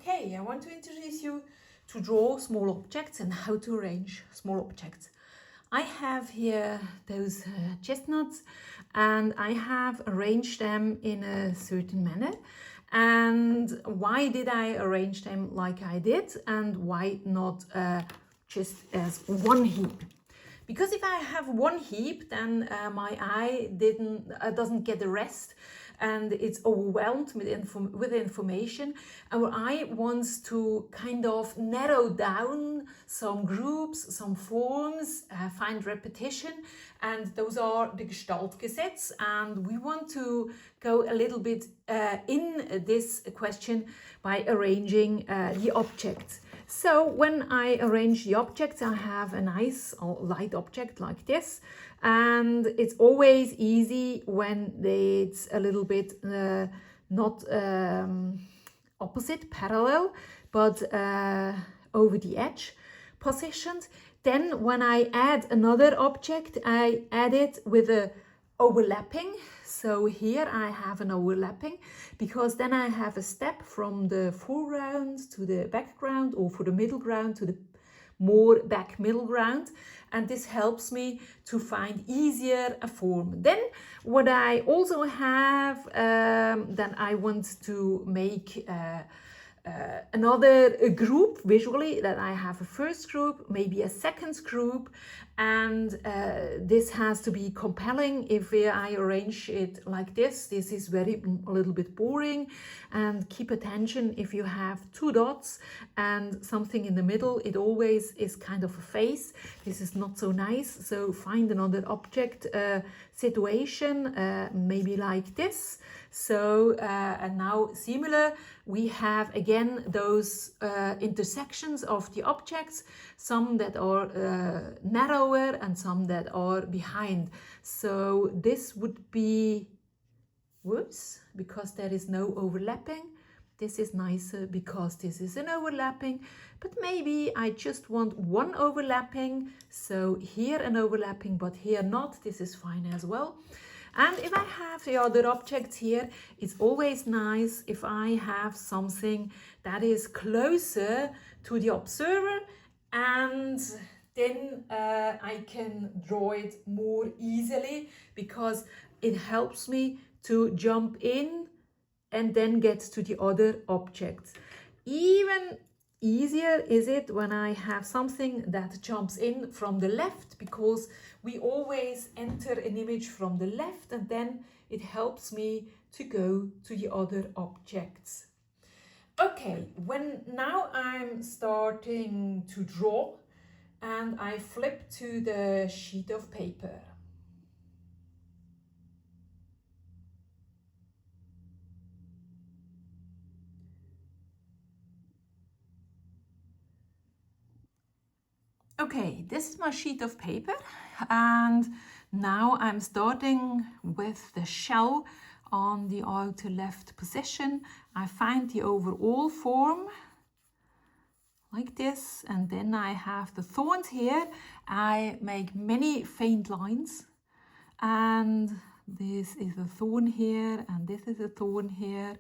Okay, I want to introduce you to draw small objects and how to arrange small objects. I have here those chestnuts and I have arranged them in a certain manner. And why did I arrange them like I did, and why not just as one heap? Because if I have one heap, then my eye doesn't get the rest, and it's overwhelmed with information. Our eye wants to kind of narrow down some groups, some forms, find repetition, and those are the Gestaltgesetz. And we want to go a little bit in this question by arranging the objects. So when I arrange the objects, I have a nice light object like this, and it's always easy when it's a little bit not opposite, parallel, but over the edge positioned. Then when I add another object, I add it with a overlapping. So here I have an overlapping, because then I have a step from the foreground to the background, or for the middle ground to the more back middle ground, and this helps me to find easier a form. Then what I also have, then I want to make another group visually, that I have a first group, maybe a second group, and this has to be compelling. If I arrange it like this is a little bit boring. And keep attention, if you have two dots and something in the middle, it always is kind of a face. This is not so nice. So find another object situation, maybe like this. So and now similar, we have again those intersections of the objects, some that are narrower and some that are behind. So this would be worse because there is no overlapping. This is nicer because this is an overlapping, but maybe I just want one overlapping. So here an overlapping, but here not. This is fine as well. And if I have the other objects here, it's always nice if I have something that is closer to the observer, and then I can draw it more easily, because it helps me to jump in and then get to the other objects. Even easier is it when I have something that jumps in from the left, because we always enter an image from the left, and then it helps me to go to the other objects. Okay, now I'm starting to draw, and I flip to the sheet of paper. Okay, this is my sheet of paper, and now I'm starting with the shell on the outer left position. I find the overall form like this, and then I have the thorns here. I make many faint lines, and this is a thorn here, and this is a thorn here,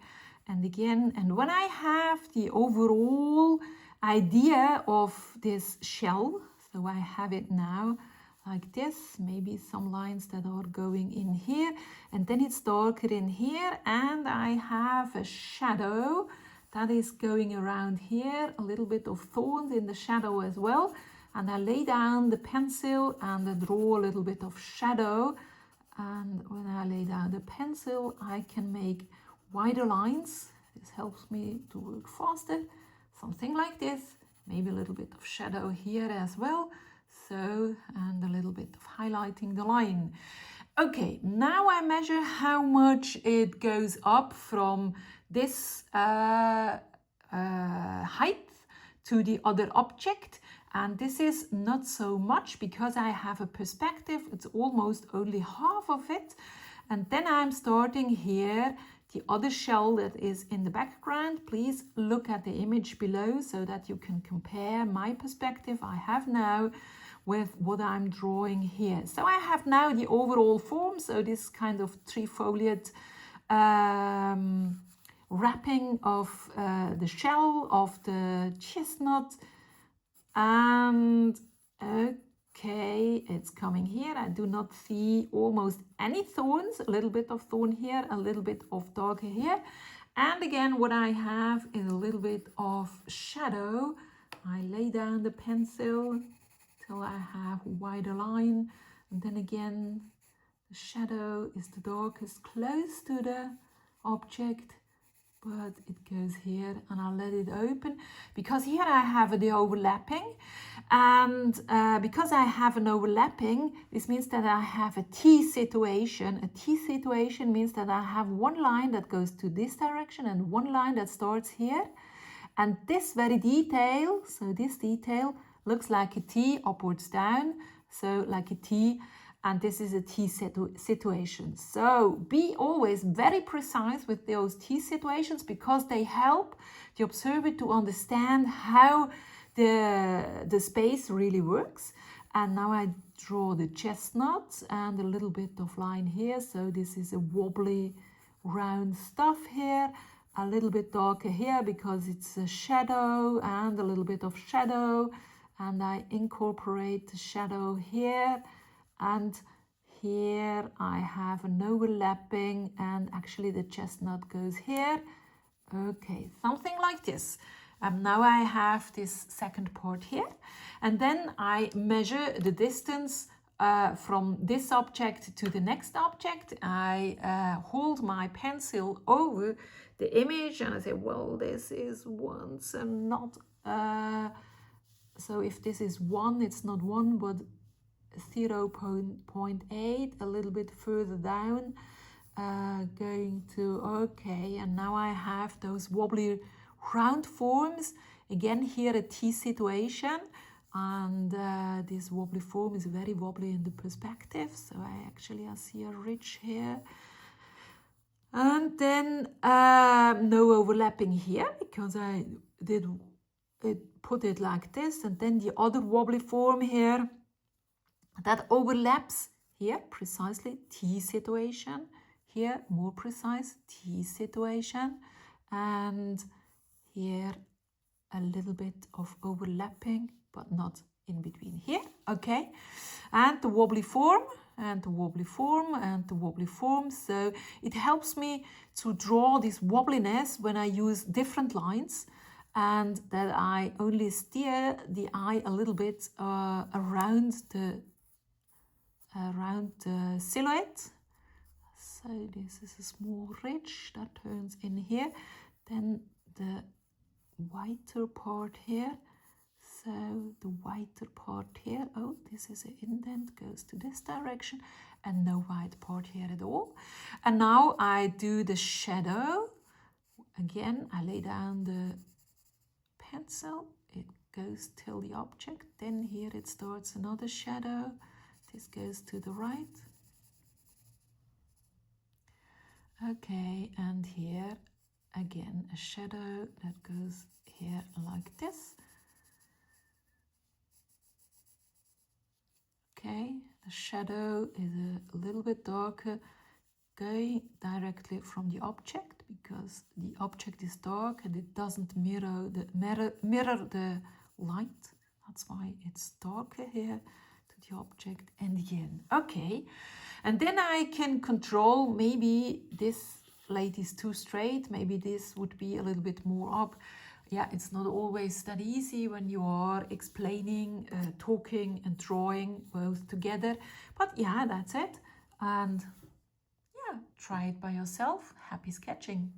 and again. And when I have the overall idea of this shell, so I have it now like this, maybe some lines that are going in here, and then it's darker in here, and I have a shadow that is going around here, a little bit of thorns in the shadow as well, and I lay down the pencil and I draw a little bit of shadow. And when I lay down the pencil, I can make wider lines. This helps me to work faster. Something like this, maybe a little bit of shadow here as well. So, and a little bit of highlighting the line. Okay, now I measure how much it goes up from this height to the other object. And this is not so much, because I have a perspective. It's almost only half of it. And then I'm starting here the other shell that is in the background. Please look at the image below so that you can compare my perspective I have now with what I'm drawing here. So I have now the overall form, so this kind of trifoliate wrapping of the shell of the chestnut. And okay, it's coming here. I do not see almost any thorns, a little bit of thorn here, a little bit of darker here. And again, what I have is a little bit of shadow. I lay down the pencil till I have a wider line. And then again, the shadow is the darkest close to the object, but it goes here, and I'll let it open because here I have the overlapping, and because I have an overlapping, this means that I have a T situation. A T situation means that I have one line that goes to this direction and one line that starts here, and this very detail, so this detail looks like a T upwards down, so like a T. And this is a T situation. So be always very precise with those T situations because they help the observer to understand how the space really works. And now I draw the chestnuts and a little bit of line here. So this is a wobbly round stuff here. A little bit darker here because it's a shadow and a little bit of shadow. And I incorporate the shadow here. And here I have an overlapping, and actually the chestnut goes here. Okay, something like this. Now I have this second part here, and then I measure the distance from this object to the next object. I hold my pencil over the image and I say, well, this is 1 and not, so if this is 1, it's not 1, but 0.8, a little bit further down, going to, okay, and now I have those wobbly round forms. Again, here a T situation, and this wobbly form is very wobbly in the perspective, so I see a ridge here. And then no overlapping here because I did put it like this, and then the other wobbly form here that overlaps here precisely, T situation, here more precise, T situation, and here a little bit of overlapping, but not in between here, okay? And the wobbly form, and the wobbly form, and the wobbly form. So it helps me to draw this wobbliness when I use different lines, and that I only steer the eye a little bit around the silhouette. So this is a small ridge that turns in here, then the whiter part here, so the whiter part here, oh, this is an indent, goes to this direction, and no white part here at all. And now I do the shadow. Again, I lay down the pencil, it goes till the object, then here it starts another shadow. This goes to the right. Okay, and here again a shadow that goes here like this. Okay, the shadow is a little bit darker, going directly from the object because the object is dark and it doesn't mirror the light. That's why it's darker here. The object and again, okay, and then I can control, maybe this plate is too straight, maybe this would be a little bit more up. Yeah, it's not always that easy when you are explaining, talking and drawing both together, but yeah, that's it. And yeah, try it by yourself. Happy sketching.